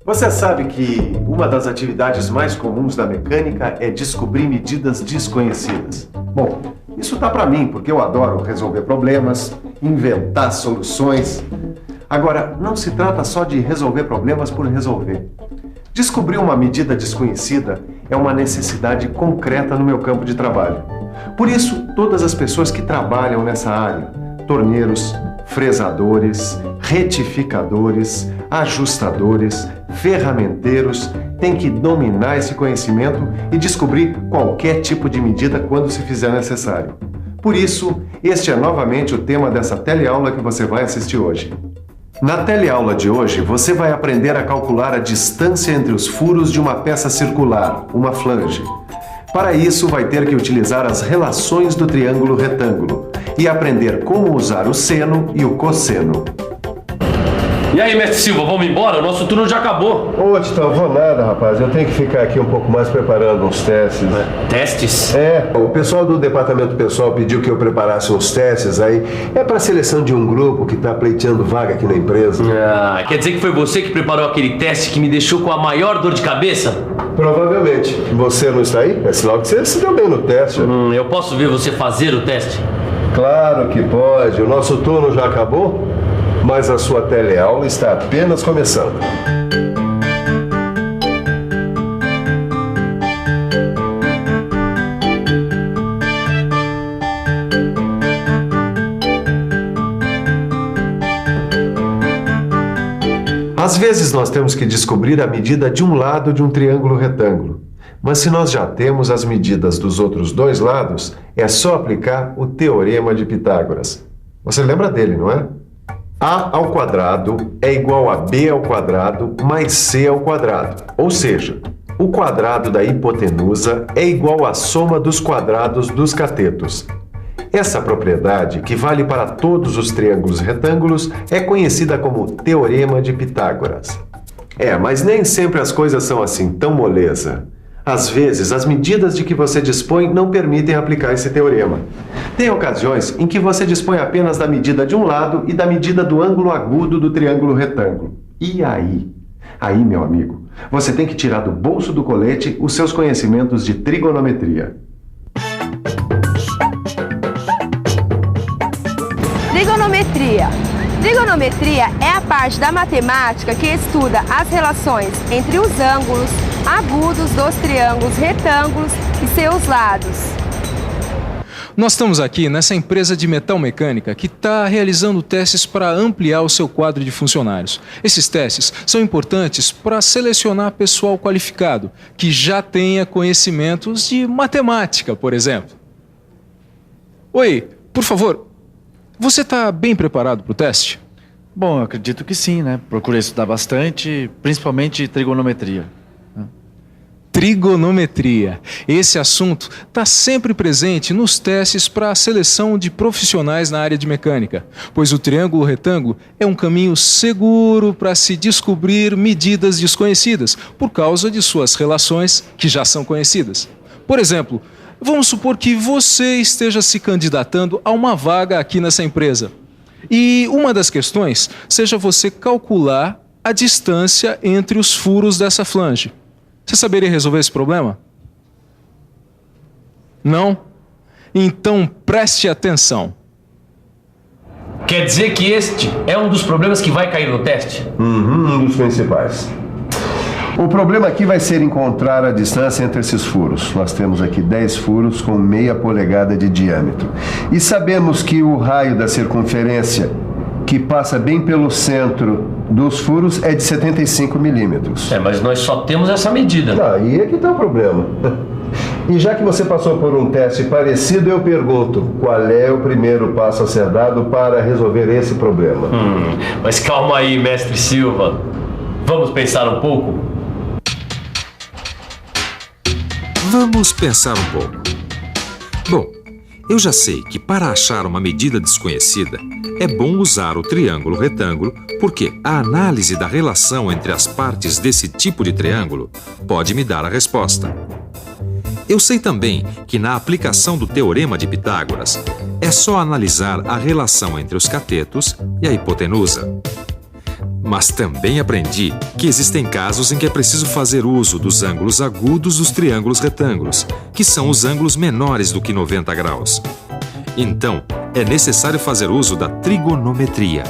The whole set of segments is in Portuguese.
Você sabe que uma das atividades mais comuns da mecânica é descobrir medidas desconhecidas. Bom, isso tá pra mim, porque eu adoro resolver problemas, inventar soluções. Agora, não se trata só de resolver problemas por resolver. Descobrir uma medida desconhecida é uma necessidade concreta no meu campo de trabalho. Por isso, todas as pessoas que trabalham nessa área, torneiros, fresadores, retificadores, ajustadores, ferramenteiros, têm que dominar esse conhecimento e descobrir qualquer tipo de medida quando se fizer necessário. Por isso, este é novamente o tema dessa teleaula que você vai assistir hoje. Na teleaula de hoje, você vai aprender a calcular a distância entre os furos de uma peça circular, uma flange. Para isso, vai ter que utilizar as relações do triângulo retângulo e aprender como usar o seno e o cosseno. E aí, mestre Silva, vamos embora? O nosso turno já acabou. Ô, Titão, vou nada, rapaz. Eu tenho que ficar aqui um pouco mais preparando uns testes. Testes? O pessoal do departamento pessoal pediu que eu preparasse uns testes aí. É pra seleção de um grupo que tá pleiteando vaga aqui na empresa. Ah, quer dizer que foi você que preparou aquele teste que me deixou com a maior dor de cabeça? Provavelmente. Você não está aí? É sinal que você se deu bem no teste. Eu posso ver você fazer o teste? Claro que pode. O nosso turno já acabou, mas a sua teleaula está apenas começando. Às vezes nós temos que descobrir a medida de um lado de um triângulo retângulo. Mas se nós já temos as medidas dos outros dois lados, é só aplicar o Teorema de Pitágoras. Você lembra dele, não é? A ao quadrado é igual a B ao quadrado mais C ao quadrado. Ou seja, o quadrado da hipotenusa é igual à soma dos quadrados dos catetos. Essa propriedade, que vale para todos os triângulos retângulos, é conhecida como Teorema de Pitágoras. Mas nem sempre as coisas são assim tão moleza. Às vezes, as medidas de que você dispõe não permitem aplicar esse teorema. Tem ocasiões em que você dispõe apenas da medida de um lado e da medida do ângulo agudo do triângulo retângulo. E aí? Aí, meu amigo, você tem que tirar do bolso do colete os seus conhecimentos de trigonometria. Trigonometria. Trigonometria é a parte da matemática que estuda as relações entre os ângulos agudos dos triângulos retângulos e seus lados. Nós estamos aqui nessa empresa de metal mecânica que está realizando testes para ampliar o seu quadro de funcionários. Esses testes são importantes para selecionar pessoal qualificado, que já tenha conhecimentos de matemática, por exemplo. Oi, por favor, você está bem preparado para o teste? Bom, eu acredito que sim, né? Procurei estudar bastante, principalmente trigonometria. Trigonometria. Esse assunto está sempre presente nos testes para a seleção de profissionais na área de mecânica, pois o triângulo retângulo é um caminho seguro para se descobrir medidas desconhecidas, por causa de suas relações que já são conhecidas. Por exemplo, vamos supor que você esteja se candidatando a uma vaga aqui nessa empresa. E uma das questões seja você calcular a distância entre os furos dessa flange. Você saberia resolver esse problema? Não? Então preste atenção. Quer dizer que este é um dos problemas que vai cair no teste? Um dos principais. O problema aqui vai ser encontrar a distância entre esses furos. Nós temos aqui 10 furos com meia polegada de diâmetro. E sabemos que o raio da circunferência, que passa bem pelo centro dos furos, é de 75 milímetros. Mas nós só temos essa medida. Aí é que está o problema. E já que você passou por um teste parecido, eu pergunto, qual é o primeiro passo a ser dado para resolver esse problema? Mas calma aí, mestre Silva. Vamos pensar um pouco? Vamos pensar um pouco. Bom, eu já sei que para achar uma medida desconhecida, é bom usar o triângulo retângulo, porque a análise da relação entre as partes desse tipo de triângulo pode me dar a resposta. Eu sei também que na aplicação do Teorema de Pitágoras, é só analisar a relação entre os catetos e a hipotenusa. Mas também aprendi que existem casos em que é preciso fazer uso dos ângulos agudos dos triângulos retângulos, que são os ângulos menores do que 90 graus. Então, é necessário fazer uso da trigonometria.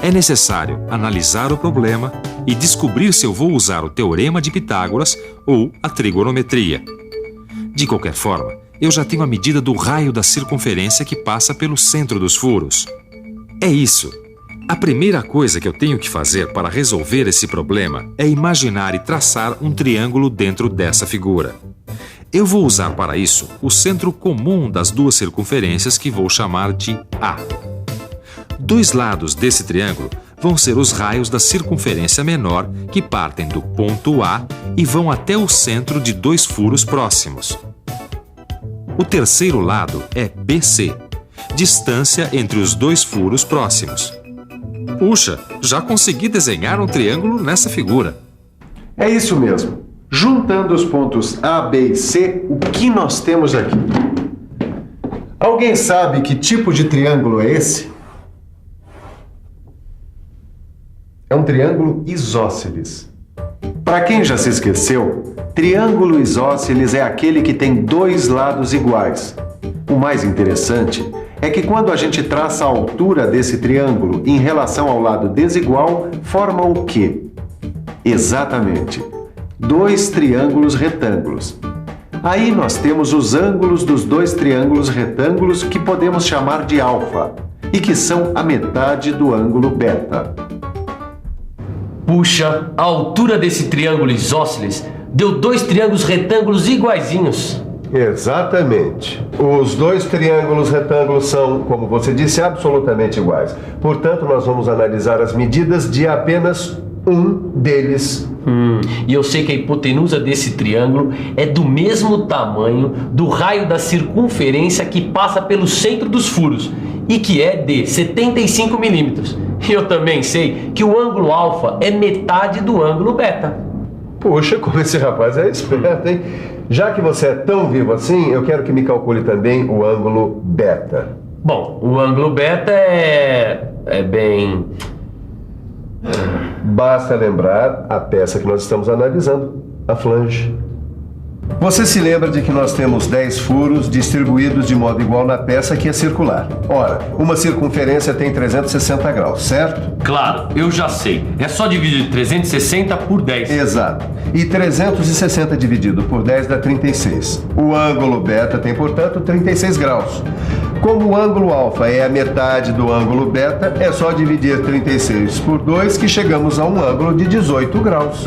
É necessário analisar o problema e descobrir se eu vou usar o Teorema de Pitágoras ou a trigonometria. De qualquer forma, eu já tenho a medida do raio da circunferência que passa pelo centro dos furos. É isso. A primeira coisa que eu tenho que fazer para resolver esse problema é imaginar e traçar um triângulo dentro dessa figura. Eu vou usar para isso o centro comum das duas circunferências que vou chamar de A. Dois lados desse triângulo vão ser os raios da circunferência menor que partem do ponto A e vão até o centro de dois furos próximos. O terceiro lado é BC, distância entre os dois furos próximos. Puxa, já consegui desenhar um triângulo nessa figura. É isso mesmo. Juntando os pontos A, B e C, o que nós temos aqui? Alguém sabe que tipo de triângulo é esse? É um triângulo isósceles. Para quem já se esqueceu, triângulo isósceles é aquele que tem dois lados iguais. O mais interessante é que quando a gente traça a altura desse triângulo em relação ao lado desigual, forma o quê? Exatamente, dois triângulos retângulos. Aí nós temos os ângulos dos dois triângulos retângulos que podemos chamar de alfa e que são a metade do ângulo beta. Puxa, a altura desse triângulo isósceles deu dois triângulos retângulos iguaizinhos. Exatamente. Os dois triângulos retângulos são, como você disse, absolutamente iguais. Portanto, nós vamos analisar as medidas de apenas um deles. E eu sei que a hipotenusa desse triângulo é do mesmo tamanho do raio da circunferência que passa pelo centro dos furos e que é de 75 milímetros. E eu também sei que o ângulo alfa é metade do ângulo beta. Puxa, como esse rapaz é esperto, hein? Já que você é tão vivo assim, eu quero que me calcule também o ângulo beta. Bom, o ângulo beta é bem... Basta lembrar a peça que nós estamos analisando, a flange. Você se lembra de que nós temos 10 furos distribuídos de modo igual na peça que é circular. Ora, uma circunferência tem 360 graus, certo? Claro, eu já sei. É só dividir 360 por 10. Exato. E 360 dividido por 10 dá 36. O ângulo beta tem, portanto, 36 graus. Como o ângulo alfa é a metade do ângulo beta, é só dividir 36 por 2 que chegamos a um ângulo de 18 graus.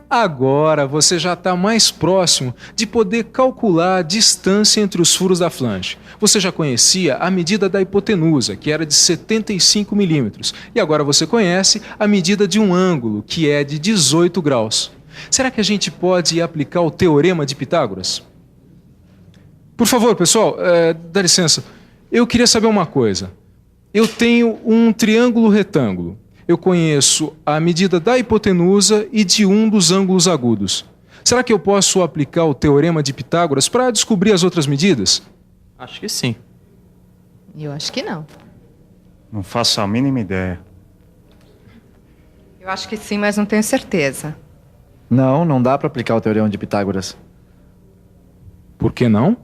Agora você já está mais próximo de poder calcular a distância entre os furos da flange. Você já conhecia a medida da hipotenusa, que era de 75 milímetros, e agora você conhece a medida de um ângulo, que é de 18 graus. Será que a gente pode aplicar o Teorema de Pitágoras? Por favor, pessoal, dá licença. Eu queria saber uma coisa. Eu tenho um triângulo retângulo. Eu conheço a medida da hipotenusa e de um dos ângulos agudos. Será que eu posso aplicar o Teorema de Pitágoras para descobrir as outras medidas? Acho que sim. Eu acho que não. Não faço a mínima ideia. Eu acho que sim, mas não tenho certeza. Não dá para aplicar o Teorema de Pitágoras. Por que não?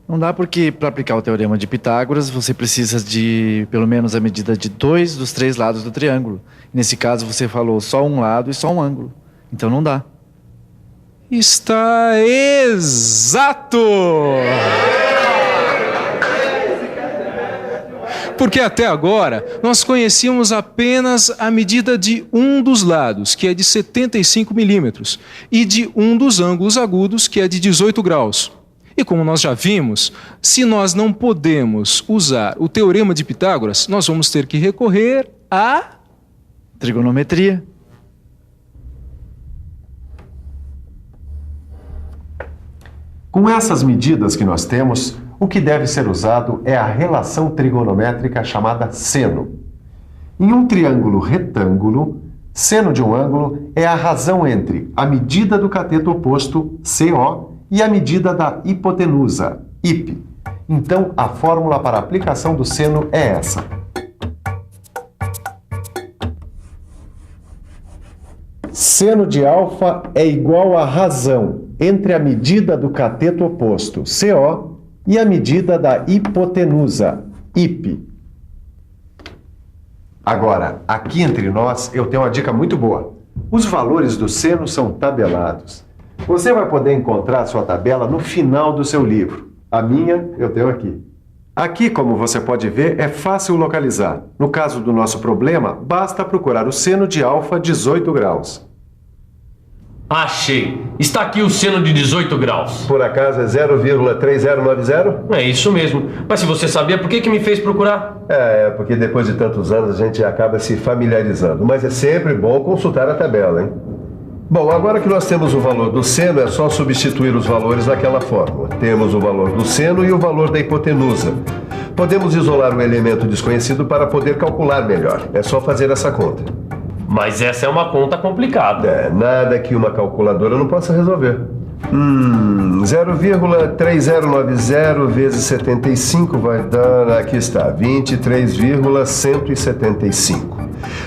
Não dá porque, para aplicar o Teorema de Pitágoras, você precisa de, pelo menos, a medida de 2 dos 3 lados do triângulo. Nesse caso, você falou só um lado e só um ângulo. Então, não dá. Está exato! Porque até agora, nós conhecíamos apenas a medida de um dos lados, que é de 75 milímetros, e de um dos ângulos agudos, que é de 18 graus. E como nós já vimos, se nós não podemos usar o Teorema de Pitágoras, nós vamos ter que recorrer à trigonometria. Com essas medidas que nós temos, o que deve ser usado é a relação trigonométrica chamada seno. Em um triângulo retângulo, seno de um ângulo é a razão entre a medida do cateto oposto, CO, e a medida da hipotenusa, IP. Então, a fórmula para a aplicação do seno é essa. Seno de alfa é igual à razão entre a medida do cateto oposto, CO, e a medida da hipotenusa, IP. Agora, aqui entre nós, eu tenho uma dica muito boa. Os valores do seno são tabelados. Você vai poder encontrar a sua tabela no final do seu livro. A minha, eu tenho aqui. Aqui, como você pode ver, é fácil localizar. No caso do nosso problema, basta procurar o seno de alfa 18 graus. Achei. Está aqui o seno de 18 graus. Por acaso é 0,3090? É isso mesmo. Mas se você sabia, por que me fez procurar? Porque depois de tantos anos a gente acaba se familiarizando. Mas é sempre bom consultar a tabela, hein? Bom, agora que nós temos o valor do seno, é só substituir os valores naquela fórmula. Temos o valor do seno e o valor da hipotenusa. Podemos isolar o elemento desconhecido para poder calcular melhor. É só fazer essa conta. Mas essa é uma conta complicada. Nada que uma calculadora não possa resolver. 0,3090 vezes 75 vai dar, aqui está, 23,175.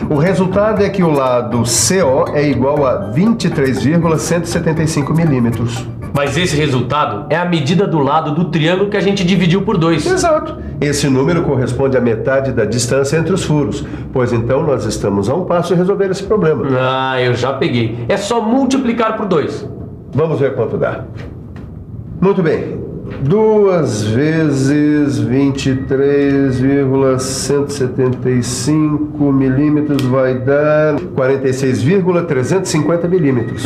O resultado é que o lado CO é igual a 23,175 milímetros. Mas esse resultado é a medida do lado do triângulo que a gente dividiu por 2. Exato. Esse número corresponde à metade da distância entre os furos, pois então nós estamos a um passo de resolver esse problema. Eu já peguei. É só multiplicar por 2. Vamos ver quanto dá. Muito bem. 2 vezes 23,175 milímetros vai dar 46,350 milímetros.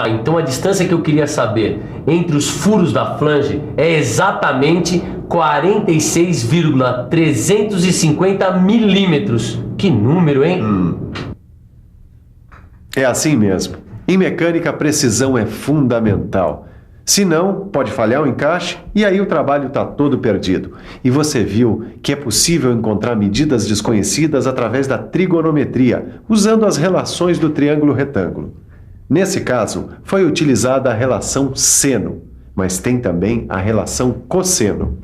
Então a distância que eu queria saber entre os furos da flange é exatamente 46,350 milímetros. Que número, hein? É assim mesmo. Em mecânica, a precisão é fundamental. Se não, pode falhar o encaixe e aí o trabalho está todo perdido. E você viu que é possível encontrar medidas desconhecidas através da trigonometria, usando as relações do triângulo retângulo. Nesse caso, foi utilizada a relação seno, mas tem também a relação cosseno.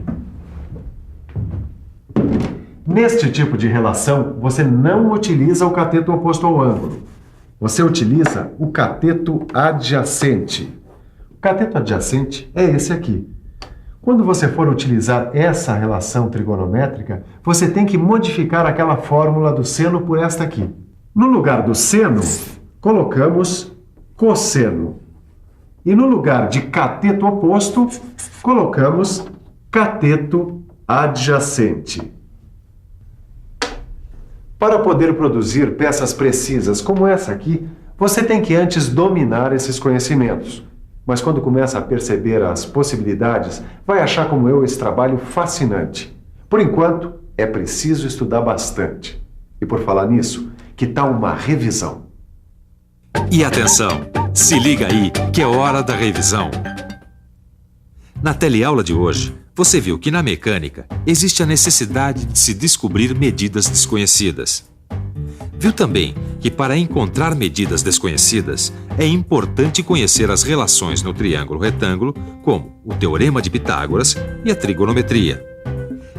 Neste tipo de relação, você não utiliza o cateto oposto ao ângulo. Você utiliza o cateto adjacente. O cateto adjacente é esse aqui. Quando você for utilizar essa relação trigonométrica, você tem que modificar aquela fórmula do seno por esta aqui. No lugar do seno, colocamos cosseno. E no lugar de cateto oposto, colocamos cateto adjacente. Para poder produzir peças precisas como essa aqui, você tem que antes dominar esses conhecimentos. Mas quando começa a perceber as possibilidades, vai achar como eu esse trabalho fascinante. Por enquanto, é preciso estudar bastante. E por falar nisso, que tal uma revisão? E atenção, se liga aí que é hora da revisão. Na teleaula de hoje, você viu que na mecânica existe a necessidade de se descobrir medidas desconhecidas. Viu também que para encontrar medidas desconhecidas é importante conhecer as relações no triângulo retângulo, como o teorema de Pitágoras e a trigonometria.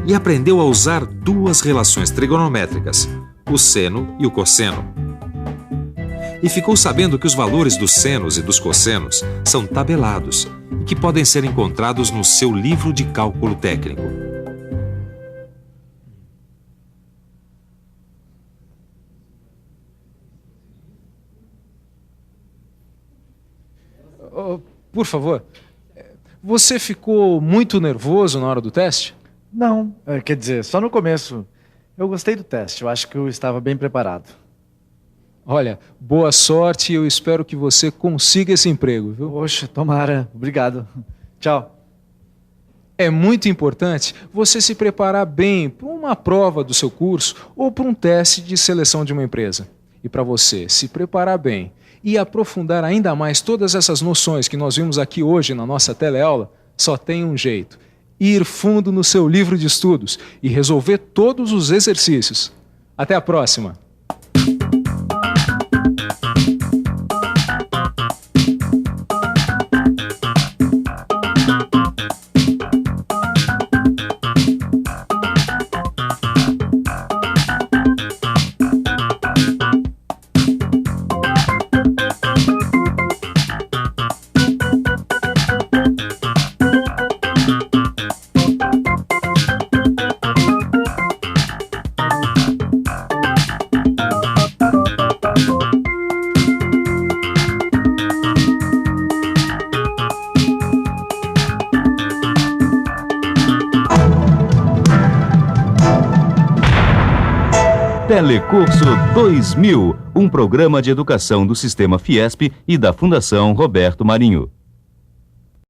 E aprendeu a usar duas relações trigonométricas, o seno e o cosseno. E ficou sabendo que os valores dos senos e dos cossenos são tabelados e que podem ser encontrados no seu livro de cálculo técnico. Por favor, você ficou muito nervoso na hora do teste? Não, quer dizer, só no começo. Eu gostei do teste, eu acho que eu estava bem preparado. Olha, boa sorte e eu espero que você consiga esse emprego, viu? Poxa, tomara. Obrigado. Tchau. É muito importante você se preparar bem para uma prova do seu curso ou para um teste de seleção de uma empresa. E para você se preparar bem e aprofundar ainda mais todas essas noções que nós vimos aqui hoje na nossa teleaula, só tem um jeito: ir fundo no seu livro de estudos e resolver todos os exercícios. Até a próxima! Telecurso 2000, um programa de educação do Sistema Fiesp e da Fundação Roberto Marinho.